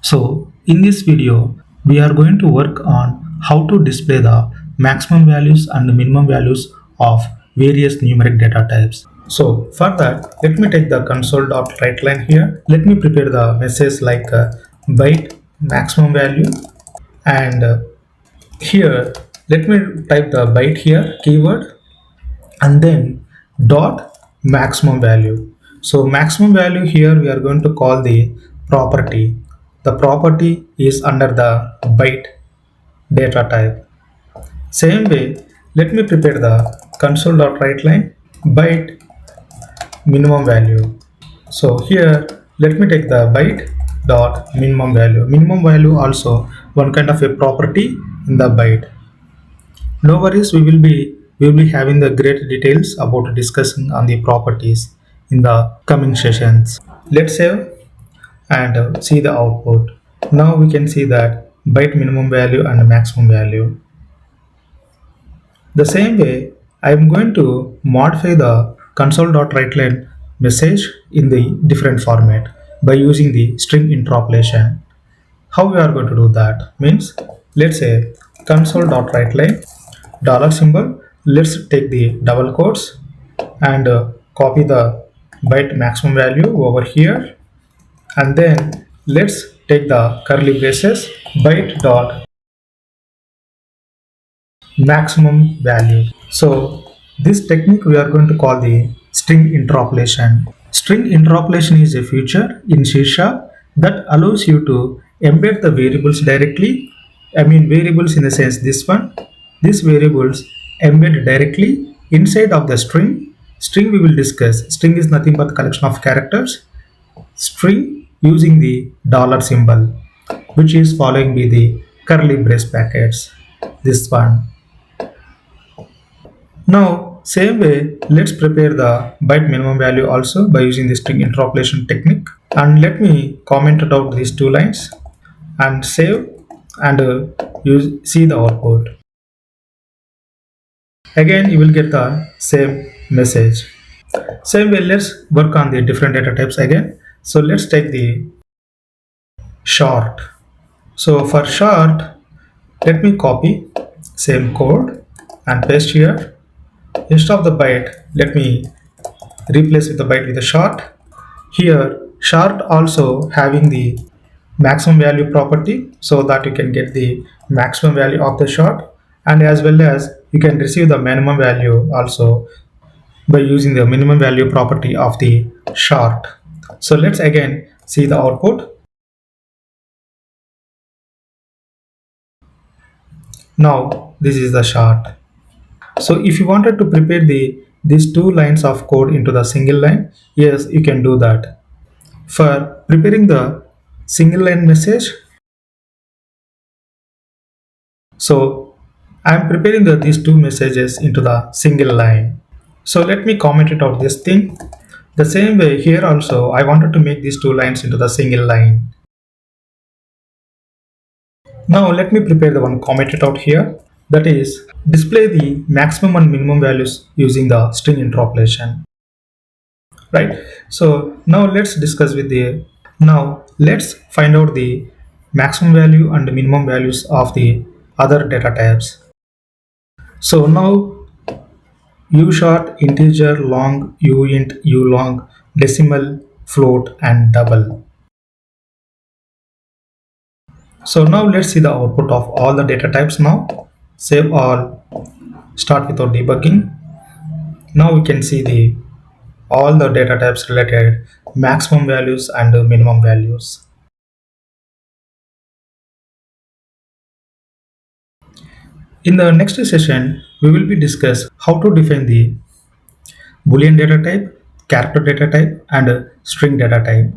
So in this video, we are going to work on how to display the maximum values and the minimum values of various numeric data types. So for that, let me take the console.writeLine here. Let me prepare the message like byte maximum value, and here let me type the byte here keyword, and then dot maximum value. So maximum value here we are going to call the property. The property is under the byte data type. Same way, let me prepare the console.writeLine byte minimum value. So here let me take the byte dot minimum value. Minimum value also one kind of a property in the byte. No worries, we will be having the great details about discussing on the properties in the coming sessions. Let's save and see the output. Now we can see that byte minimum value and maximum value. The same way, I am going to modify the console.writeLine message in the different format by using the string interpolation. How we are going to do that means, let's say console.writeLine dollar symbol. Let's take the double quotes and copy the byte maximum value over here, and then let's take the curly braces byte dot maximum value. So this technique we are going to call the string interpolation. String interpolation is a feature in C# that allows you to embed the variables directly. I mean variables in the sense this one. These variables embed directly inside of the string. String we will discuss. String is nothing but collection of characters. String using the dollar symbol, which is following by the curly brace brackets. This one. Now, same way, let's prepare the byte minimum value also by using the string interpolation technique. And let me comment it out these two lines and save and see the output. Again, you will get the same message. Same way, let's work on the different data types again. So let's take the short. So for short, let me copy same code and paste here. Instead of the byte, let me replace with the byte with a short. Here, short also having the maximum value property, so that you can get the maximum value of the short, and as well as you can receive the minimum value also by using the minimum value property of the short. So let's again see the output. Now this is the short. So if you wanted to prepare these two lines of code into the single line, yes, you can do that. For preparing the single line message, so I am preparing these two messages into the single line. So let me comment it out this thing. The same way here also I wanted to make these two lines into the single line. Now let me prepare the one commented out here, that is display the maximum and minimum values using the string interpolation. Right, so now let's discuss with the let's find out the maximum value and minimum values of the other data types. So now u short, integer, long, uint, ulong, decimal, float, and double. So now let's see the output of all the data types. Now save all, start without debugging. Now we can see the all the data types related maximum values and minimum values. In the next session, we will be discuss how to define the Boolean data type, character data type, and string data type.